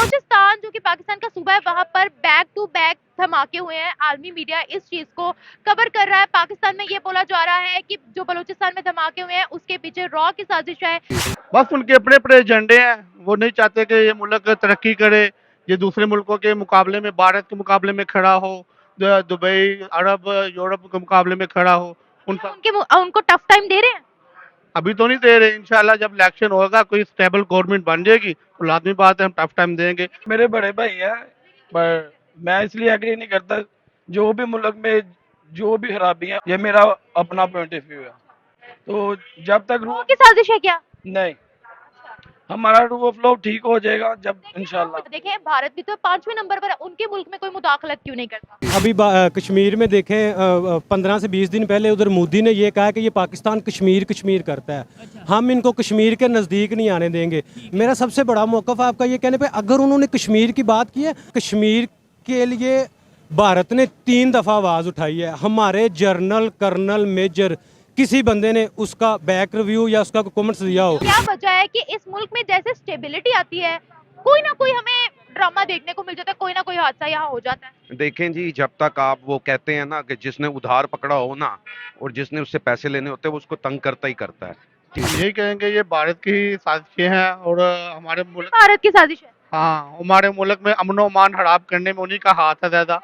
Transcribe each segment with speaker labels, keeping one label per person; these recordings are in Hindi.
Speaker 1: बलूचिस्तान जो कि पाकिस्तान का सूबा है, वहां पर बैक टू बैक धमाके हुए हैं। आलमी मीडिया इस चीज को कवर कर रहा है। पाकिस्तान में ये बोला जा रहा है कि जो बलूचिस्तान में धमाके हुए हैं उसके पीछे रॉ की साजिश है।
Speaker 2: बस उनके अपने अपने एजेंडे हैं। वो नहीं चाहते कि ये मुल्क तरक्की करे, ये दूसरे मुल्कों के मुकाबले में, भारत के मुकाबले में खड़ा हो, दुबई, अरब, यूरोप के मुकाबले में खड़ा हो। उन सब
Speaker 1: उनको टफ टाइम दे रहे हैं।
Speaker 2: अभी तो नहीं दे रहे। इंशाल्लाह जब इलेक्शन होगा, कोई स्टेबल गवर्नमेंट बन जाएगी तो लाजमी बात है हम टफ टाइम देंगे।
Speaker 3: मेरे बड़े भाई है, पर मैं इसलिए एग्री नहीं करता। जो भी मुल्क में जो भी खराबी है, ये मेरा अपना पॉइंट ऑफ व्यू है। तो जब तक
Speaker 1: रॉ की साजिश है क्या?
Speaker 3: नहीं, हमारा रूल ऑफ लॉ ठीक हो जाएगा जब इंशाल्लाह।
Speaker 1: देखें, भारत भी तो 5वें नंबर पर है, उनके मुल्क में कोई मुदाखलत क्यों नहीं करता?
Speaker 4: अभी कश्मीर में देखें, 15 से 20 दिन पहले उधर मोदी ने ये कहा कि ये पाकिस्तान कश्मीर कश्मीर करता है। हम इनको कश्मीर के नज़दीक नहीं आने देंगे। मेरा सबसे बड़ा मौक़िफ़ आपका ये कहने पे, अगर उन्होंने कश्मीर की बात की है, कश्मीर के लिए भारत ने 3 दफ़ा आवाज़ उठाई है। हमारे जनरल, कर्नल, मेजर किसी बंदे ने उसका बैक रिव्यू या उसका कमेंट्स दिया हो?
Speaker 1: क्या वजह है कि इस मुल्क में जैसे स्टेबिलिटी आती है, कोई ना कोई हमें ड्रामा देखने को मिल जाता है, कोई ना कोई हादसा यहाँ हो जाता है?
Speaker 5: देखें जी, जब तक आप वो कहते हैं ना कि जिसने उधार पकड़ा हो ना और जिसने उससे पैसे लेने होते हैं वो उसको तंग करता ही करता है।
Speaker 2: यही कहेंगे ये भारत की साजिशें हैं और हमारे मुल्क,
Speaker 1: भारत की साजिश है।
Speaker 2: हाँ, हमारे मुल्क में अमन और अमान हड़ाप करने में उन्हीं का हाथ है ज़्यादा।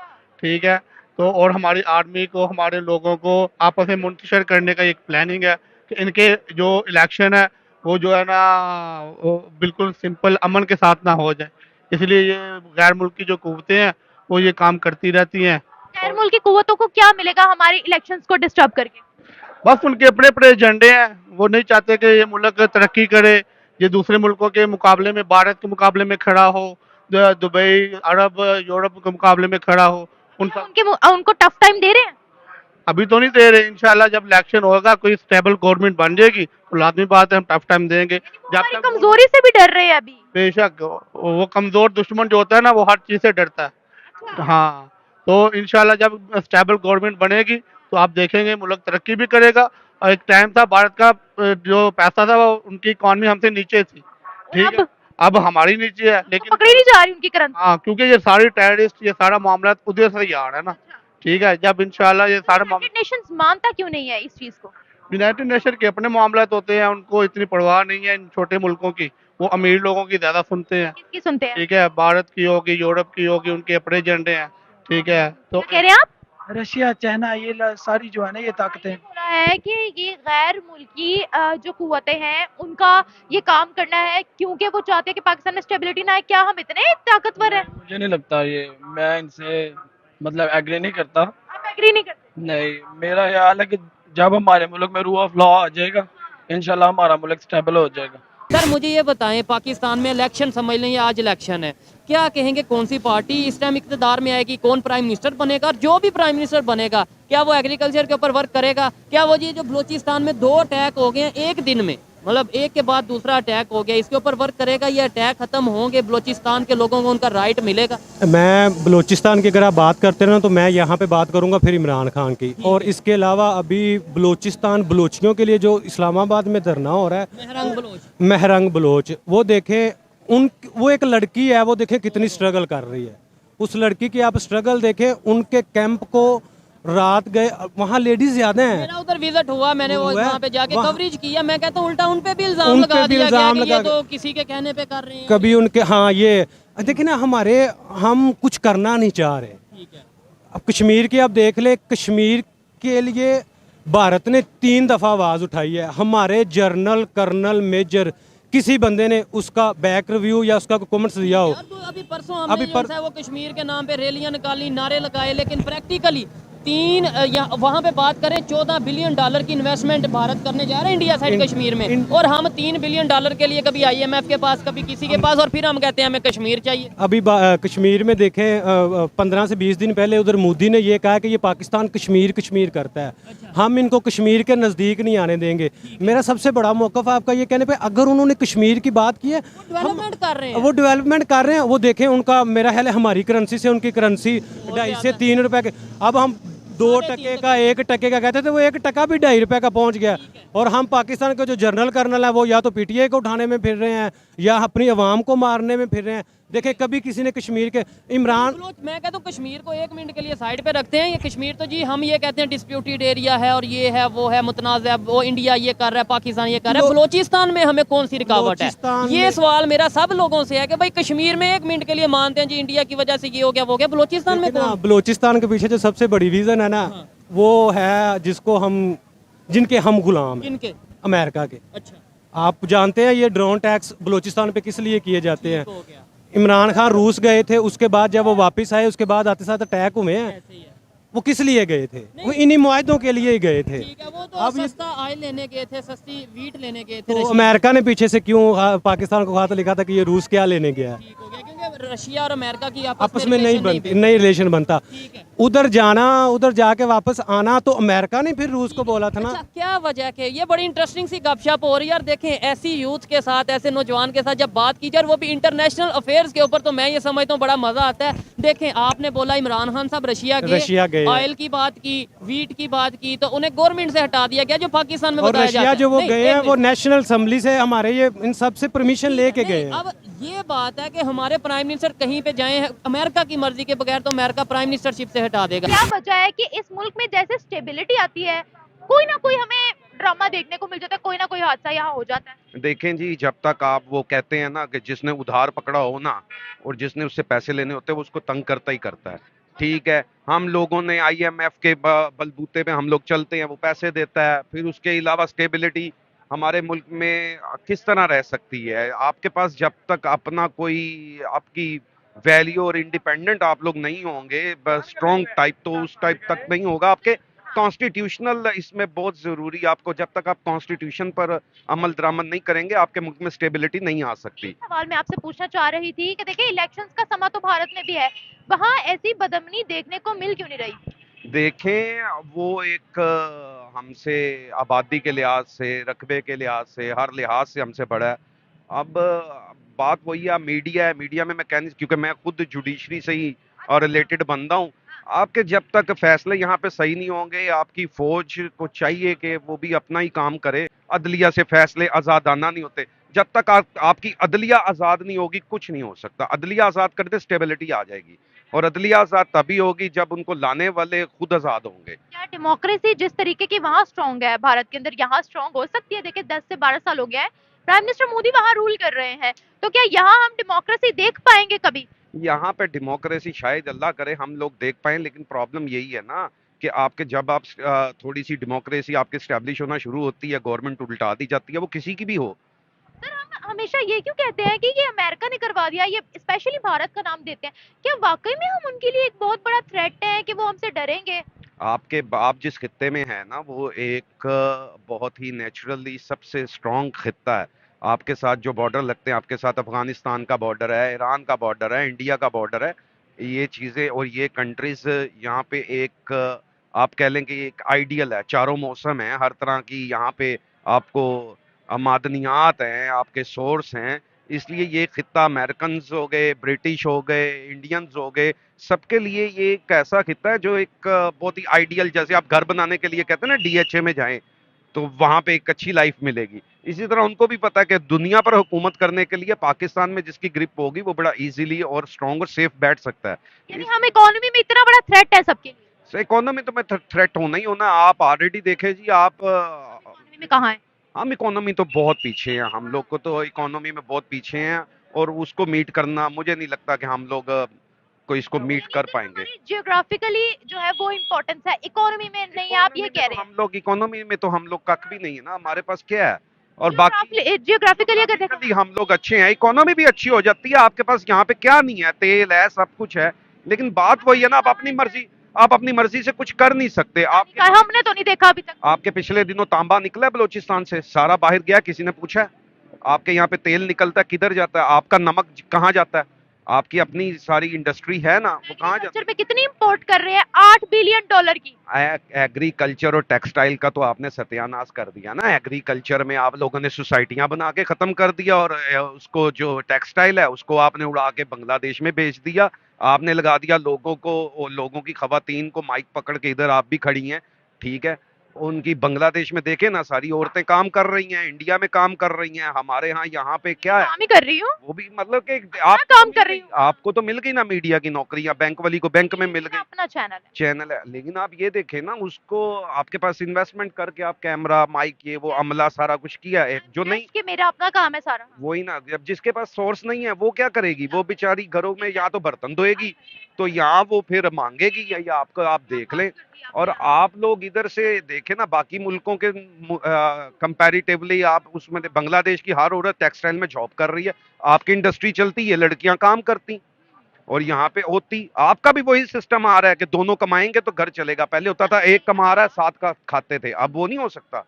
Speaker 2: ठीक है, तो और हमारी आर्मी को, हमारे लोगों को आपस में मुंतशिर करने का एक प्लानिंग है कि इनके जो इलेक्शन है वो जो है ना, वो बिल्कुल सिंपल अमन के साथ ना हो जाए। इसलिए ये गैर मुल्की जो कुव्वतें हैं वो ये काम करती रहती हैं।
Speaker 1: गैर मुल्की कुव्वतों को क्या मिलेगा हमारे इलेक्शंस को डिस्टर्ब करके?
Speaker 2: बस उनके अपने अपने एजेंडे हैं। वो नहीं चाहते कि ये मुल्क तरक्की करे, ये दूसरे मुल्कों के मुकाबले में, भारत के मुकाबले में खड़ा हो, दुबई, अरब, यूरोप के मुकाबले में खड़ा हो।
Speaker 1: उनको टफ टाइम दे रहे हैं।
Speaker 2: अभी तो नहीं दे रहे। इंशाल्लाह जब इलेक्शन होगा, कोई स्टेबल गवर्नमेंट बन जाएगी तो लाजमी बात है हम टफ टाइम देंगे। जब तक
Speaker 1: कमजोरी से भी डर रहे हैं अभी।
Speaker 2: बेशक वो कमजोर दुश्मन जो होता है ना, वो हर चीज से डरता है। हाँ, तो इंशाल्लाह जब स्टेबल गवर्नमेंट बनेगी तो आप देखेंगे मुल्क तरक्की भी करेगा। और एक टाइम था भारत का जो पैसा था वो, उनकी इकॉनमी हमसे नीचे थी। ठीक है, अब हमारी नीचे है, लेकिन
Speaker 1: पकड़ी नहीं जा रही उनकी करेंसी।
Speaker 2: हाँ, क्योंकि ये सारी टेररिस्ट, ये सारा मामला उधर से ही आ रहा है ना। ठीक है, जब इंशाल्लाह ये सारे
Speaker 1: यूनाइटेड नेशंस मानता क्यों नहीं है इस चीज को?
Speaker 2: यूनाइटेड नेशन के अपने मामला होते हैं, उनको इतनी परवाह नहीं है इन छोटे मुल्कों की। वो अमीर लोगों की ज्यादा सुनते हैं।
Speaker 1: किसकी सुनते हैं?
Speaker 2: ठीक है, भारत की होगी, यूरोप की होगी, उनके अपने एजेंडे हैं। ठीक है, तो
Speaker 1: क्या कह रहे हैं आप?
Speaker 3: रशिया, चाइना, ये सारी जो है ना, ये ताकतें
Speaker 1: बोला है कि ये गैर मुल्की जो कुव्वतें हैं उनका ये काम करना है क्योंकि वो चाहते हैं कि पाकिस्तान में स्टेबिलिटी ना आए। क्या हम इतने ताकतवर हैं?
Speaker 3: मुझे नहीं लगता। ये मैं इनसे मतलब एग्री नहीं करता।
Speaker 1: आप एग्री नहीं करते?
Speaker 3: नहीं, मेरा ख्याल है कि जब हमारे मुल्क में रूल ऑफ लॉ आ जाएगा, इंशाल्लाह हमारा मुल्क स्टेबल हो जाएगा।
Speaker 6: सर मुझे ये बताएं, पाकिस्तान में इलेक्शन समझ लें, आज इलेक्शन है, क्या कहेंगे कौन सी पार्टी इस टाइम इक़्तिदार में आएगी, कौन प्राइम मिनिस्टर बनेगा? और जो भी प्राइम मिनिस्टर बनेगा क्या वो एग्रीकल्चर के ऊपर वर्क करेगा? क्या वो ये जो बलूचिस्तान में 2 अटैक हो गए हैं एक दिन में, मतलब एक के बाद दूसरा अटैक हो गया, इसके ऊपर वर्क करेगा? ये अटैक खत्म होंगे, बलूचिस्तान के लोगों को उनका राइट मिलेगा?
Speaker 4: मैं बलूचिस्तान की अगर आप बात करते हैं ना, तो मैं यहाँ पे बात करूँगा फिर इमरान खान की। और इसके अलावा अभी बलूचिस्तान बलूचियों के लिए जो इस्लामाबाद में धरना हो रहा है, महरंग बलोच, वो देखें, वो एक लड़की है, वो देखें कितनी स्ट्रगल कर रही है। उस लड़की की आप स्ट्रगल देखें। उनके कैंप को रात गए, वहाँ लेडीज ज्यादा हैं।
Speaker 6: मेरा उधर विजिट हुआ, मैंने वो वहाँ पे जाके कवरेज किया। मैं कहता हूँ उल्टा उन पे भी इल्जाम लगा दिया गया कि ये तो किसी के कहने पे कर रहे हैं।
Speaker 4: कभी उनके, हाँ, ये देखिए ना, हम कुछ करना नहीं चाह रहे।
Speaker 6: ठीक है।
Speaker 4: अब कश्मीर की आप देख ले, कश्मीर के लिए भारत ने 3 दफ़ा आवाज़ उठाई है। हमारे जनरल, कर्नल, मेजर किसी बंदे ने उसका बैक रिव्यू या उसका कमेंट्स दिया हो?
Speaker 6: तो अभी परसों हमने वो कश्मीर के नाम पे रैलियां निकाली, नारे लगाए, लेकिन प्रैक्टिकली वहाँ पे बात करें, $14 बिलियन की इन्वेस्टमेंट भारत करने जा रहा है इंडिया साइड कश्मीर में, और हम $3 बिलियन के लिए कभी IMF के पास, कभी किसी के पास, और फिर हम कहते हैं हमें कश्मीर चाहिए।
Speaker 4: अभी कश्मीर में देखें, 15 से 20 दिन पहले उधर मोदी ने ये कहा कि ये पाकिस्तान कश्मीर कश्मीर करता है। हम इनको कश्मीर के नज़दीक नहीं आने देंगे। मेरा सबसे बड़ा मौक़िफ़ आपका ये कहने पे, अगर उन्होंने कश्मीर की बात की है,
Speaker 6: डेवलपमेंट कर रहे हैं,
Speaker 4: वो डेवलपमेंट कर रहे हैं। वो देखें, उनका मेरा ख्याल है हमारी करेंसी से उनकी करेंसी 2.5 से 3 रुपए के, अब हम 2 टके का 1 टके का कहते थे, वो 1 टका भी 2.5 रुपए का पहुंच गया। और हम पाकिस्तान के जो जनरल कर्नल है वो या तो PTI को उठाने में फिर रहे हैं या अपनी आवाम को मारने में फिर रहे हैं। देखें कभी किसी ने कश्मीर के इमरान
Speaker 6: मैं कहता हूँ कश्मीर को 1 मिनट के लिए साइड पे रखते हैं। ये कश्मीर तो जी हम ये कहते हैं डिस्प्यूटेड एरिया है और ये है वो है मुतनाज़ है, वो इंडिया ये कर रहा है, पाकिस्तान ये कर रहा है। बलोचिस्तान में हमें कौन सी रुकावट है? ये सवाल मेरा सब लोगों से है कि भाई कश्मीर में 1 मिनट के लिए मानते हैं जी इंडिया की वजह से ये हो गया वो हो गया, बलोचिस्तान में कौन?
Speaker 4: बलोचिस्तान के पीछे जो सबसे बड़ी रीज़न है ना, वो है जिनके हम गुलाम हैं,
Speaker 6: इनके
Speaker 4: अमेरिका के।
Speaker 6: अच्छा,
Speaker 4: आप जानते हैं ये ड्रोन टैक्स बलोचिस्तान पे किस लिए किए जाते हैं?
Speaker 6: हो गया
Speaker 4: इमरान खान रूस गए थे, उसके बाद जब वो वापस आए उसके बाद आते साथ अटैक हुए हैं।
Speaker 6: ऐसे ही है।
Speaker 4: वो किस लिए गए थे? वो इन्हीं मुआहदों के लिए ही गए थे।
Speaker 6: ठीक है, वो तो
Speaker 4: अब ये-
Speaker 6: सस्ता ऑयल लेने गए थे, सस्ती वीट लेने गए थे।
Speaker 4: तो
Speaker 6: रशिया
Speaker 4: अमेरिका ने पीछे से क्यों पाकिस्तान को खाता लिखा था कि ये रूस क्या लेने गया है?
Speaker 6: ठीक हो गया क्योंकि रशिया और अमेरिका की
Speaker 4: आपस में नहीं बनती,
Speaker 6: बनती।
Speaker 4: नहीं रिलेशन बनता।
Speaker 6: ठीक है।
Speaker 4: उधर जाना, उधर जाके वापस आना, तो अमेरिका ने फिर रूस को बोला था ना।
Speaker 6: अच्छा, क्या वजह के ये बड़ी इंटरेस्टिंग सी गपशप हो रही है यार। देखें ऐसी यूथ के साथ, ऐसे नौजवान के साथ जब बात की जाए वो भी इंटरनेशनल अफेयर्स के ऊपर, तो मैं ये समझता हूँ बड़ा मजा आता है। देखें आपने बोला इमरान खान साहब रशिया गए, ऑयल की बात की, वीट की बात की, तो उन्हें गवर्नमेंट से हटा दिया गया जो पाकिस्तान में
Speaker 4: और
Speaker 6: बताया जाता
Speaker 4: रशिया
Speaker 6: है।
Speaker 4: जो वो
Speaker 6: नहीं,
Speaker 4: गए
Speaker 6: एक
Speaker 4: हैं वो
Speaker 6: मिनट।
Speaker 4: नेशनल असेंबली से हमारे ये इन सब से परमिशन लेके
Speaker 6: नहीं,
Speaker 4: गए हैं।
Speaker 6: अब ये बात है कि हमारे प्राइम मिनिस्टर कहीं पे जाए हैं अमेरिका की मर्जी के बगैर, तो अमेरिका प्राइम मिनिस्टरशिप से हटा देगा।
Speaker 1: क्या वजह है कि इस मुल्क में जैसे स्टेबिलिटी आती है, कोई ना कोई हमें ड्रामा देखने को मिल जाता है, कोई ना कोई हादसा यहाँ हो जाता है?
Speaker 5: देखें जी, जब तक आप वो कहते हैं ना कि जिसने उधार पकड़ा हो ना और जिसने उससे पैसे लेने होते हैं वो उसको तंग करता ही करता है। ठीक है, हम लोगों ने IMF के बलबूते पे हम लोग चलते हैं, वो पैसे देता है, फिर उसके अलावा स्टेबिलिटी हमारे मुल्क में किस तरह रह सकती है? आपके पास जब तक अपना कोई आपकी वैल्यू और इंडिपेंडेंट आप लोग नहीं होंगे, स्ट्रॉन्ग टाइप, तो उस टाइप तक नहीं होगा। आपके कॉन्स्टिट्यूशनल इसमें बहुत ज़रूरी, आपको जब तक आप कॉन्स्टिट्यूशन पर अमल दरामद नहीं करेंगे आपके मुल्क में स्टेबिलिटी नहीं आ सकती।
Speaker 1: सवाल मैं आपसे पूछना चाह रही थी कि देखिए इलेक्शंस का समा तो भारत में भी है, वहाँ ऐसी बदमनी देखने को मिल क्यों नहीं रही?
Speaker 5: देखें वो एक हमसे आबादी के लिहाज से, रकबे के लिहाज से, हर लिहाज से हमसे बड़ा है। अब बात वही है, मीडिया है, मीडिया में मैं कहने, क्योंकि मैं खुद जुडिशरी से ही और रिलेटेड बंदा हूँ। आपके जब तक फैसले यहाँ पे सही नहीं होंगे, आपकी फौज को चाहिए कि वो भी अपना ही काम करे। अदलिया से फैसले आज़ादाना नहीं होते। जब तक आपकी अदलिया आज़ाद नहीं होगी कुछ नहीं हो सकता। अदलिया आज़ाद कर दे स्टेबिलिटी आ जाएगी, और अदलिया आज़ाद तभी होगी जब उनको लाने वाले खुद आज़ाद होंगे।
Speaker 1: क्या डेमोक्रेसी जिस तरीके की वहाँ स्ट्रांग है भारत के अंदर, यहाँ स्ट्रांग हो सकती है? देखिए 10 से 12 साल हो गया है, प्राइम मिनिस्टर मोदी वहाँ रूल कर रहे हैं, तो क्या यहाँ हम डेमोक्रेसी देख पाएंगे कभी?
Speaker 5: यहाँ पे डेमोक्रेसी शायद अल्लाह करे हम लोग देख पाएं, लेकिन प्रॉब्लम यही है ना कि आपके जब आप थोड़ी सी डेमोक्रेसी आपके स्टैब्लिश होना शुरू होती है, गवर्नमेंट उल्टा दी जाती है, वो किसी की भी हो।
Speaker 1: सर हम हमेशा ये क्यों कहते हैं कि ये अमेरिका ने करवा दिया, ये स्पेशली भारत का नाम देते हैं, क्या वाकई में हम उनके लिए एक बहुत बड़ा थ्रेट है कि वो हमसे डरेंगे?
Speaker 5: आप जिस खित्ते में है ना, वो एक बहुत ही नेचुरली सबसे स्ट्रॉन्ग खित्ता है। आपके साथ जो बॉर्डर लगते हैं, आपके साथ अफगानिस्तान का बॉर्डर है, ईरान का बॉर्डर है, इंडिया का बॉर्डर है। ये चीज़ें और ये कंट्रीज यहाँ पे एक आप कह लें कि एक आइडियल है, चारों मौसम है, हर तरह की यहाँ पे आपको मादनियात हैं, आपके सोर्स हैं। इसलिए ये खित्ता अमेरिकन्स हो गए, ब्रिटिश हो गए, इंडियंस हो गए, सबके लिए ये एक ऐसा खित्ता है जो एक बहुत ही आइडियल, जैसे आप घर बनाने के लिए कहते हैं ना DHA में जाएं तो वहां पे एक अच्छी लाइफ मिलेगी। इसी तरह उनको भी पता है कि दुनिया पर हुकूमत करने के लिए पाकिस्तान में जिसकी ग्रिप होगी वो बड़ा इजीली और स्ट्रॉन्ग और सेफ बैठ सकता है।
Speaker 1: यानी हम इकोनॉमी में इतना बड़ा थ्रेट है सबके लिए?
Speaker 5: इकोनॉमी तो मैं थ्रेट होना ही होना। आप ऑलरेडी देखे जी, आप
Speaker 1: इकोनॉमी में कहाँ है?
Speaker 5: हम इकोनॉमी तो बहुत पीछे हैं, हम लोग को तो इकोनॉमी में बहुत पीछे हैं, और उसको मीट करना मुझे नहीं लगता कि हम लोग को इसको मीट कर पाएंगे।
Speaker 1: जियोग्राफिकली जो है वो इम्पोर्टेंस है, इकोनॉमी में नहीं, आप ये कह रहे हैं?
Speaker 5: हम लोग इकोनॉमी में तो हम लोग कख भी नहीं है ना, हमारे पास क्या है। और बाकी
Speaker 1: जियोग्राफिकली अगर देखो
Speaker 5: Geographically हम लोग अच्छे हैं, इकोनॉमी भी अच्छी हो जाती है। आपके पास यहाँ पे क्या नहीं है, तेल है, सब कुछ है, लेकिन बात वही है ना, आप अपनी मर्जी से कुछ कर नहीं सकते।
Speaker 1: हमने तो नहीं देखा अभी तक।
Speaker 5: आपके पिछले दिनों तांबा निकला है बलूचिस्तान से, सारा बाहर गया, किसी ने पूछा है? आपके यहाँ पे तेल निकलता है, किधर जाता है? आपका नमक कहाँ जाता है? आपकी अपनी सारी इंडस्ट्री है ना, वो कहाँ जाता
Speaker 1: एग्रीकल्चर में कितनी इंपोर्ट कर रहे हैं? $8 बिलियन की।
Speaker 5: है? एग्रीकल्चर और टेक्सटाइल का तो आपने सत्यानाश कर दिया ना। एग्रीकल्चर में आप लोगों ने सोसाइटियां बना के खत्म कर दिया, और उसको जो टेक्सटाइल है उसको आपने उड़ा के बांग्लादेश में बेच दिया। आपने लगा दिया लोगों की खवातीन को माइक पकड़ के, इधर आप भी खड़ी हैं, ठीक है, उनकी बांग्लादेश में देखे ना, सारी औरतें काम कर रही हैं, इंडिया में काम कर रही हैं, हमारे यहाँ पे क्या है,
Speaker 1: काम ही कर रही हूँ,
Speaker 5: वो भी मतलब कि
Speaker 1: काम कर रही हूँ।
Speaker 5: आपको तो मिल गई ना मीडिया की नौकरी, या बैंक वाली को बैंक में मिल
Speaker 1: मेरा
Speaker 5: गई,
Speaker 1: अपना चैनल है।
Speaker 5: चैनल है। लेकिन आप ये देखें ना, उसको आपके पास इन्वेस्टमेंट करके आप कैमरा माइक ये वो अमला सारा कुछ किया है, जो नहीं,
Speaker 1: कि मेरा अपना काम है सारा।
Speaker 5: वही ना, जब जिसके पास सोर्स नहीं है वो क्या करेगी, वो बेचारी घरों में या तो बर्तन धोएगी, तो यहाँ वो फिर मांगेगी, या आपको आप देख लें। और आप लोग इधर से देखें ना, बाकी मुल्कों के कंपैरेटिवली आप उसमें बांग्लादेश की हर औरत टेक्सटाइल में जॉब कर रही है, आपकी इंडस्ट्री चलती है, लड़कियां काम करती, और यहाँ पे होती, आपका भी वही सिस्टम आ रहा है कि दोनों कमाएंगे तो घर चलेगा। पहले होता था एक कमा रहा है 7 का खाते थे, अब वो नहीं हो सकता।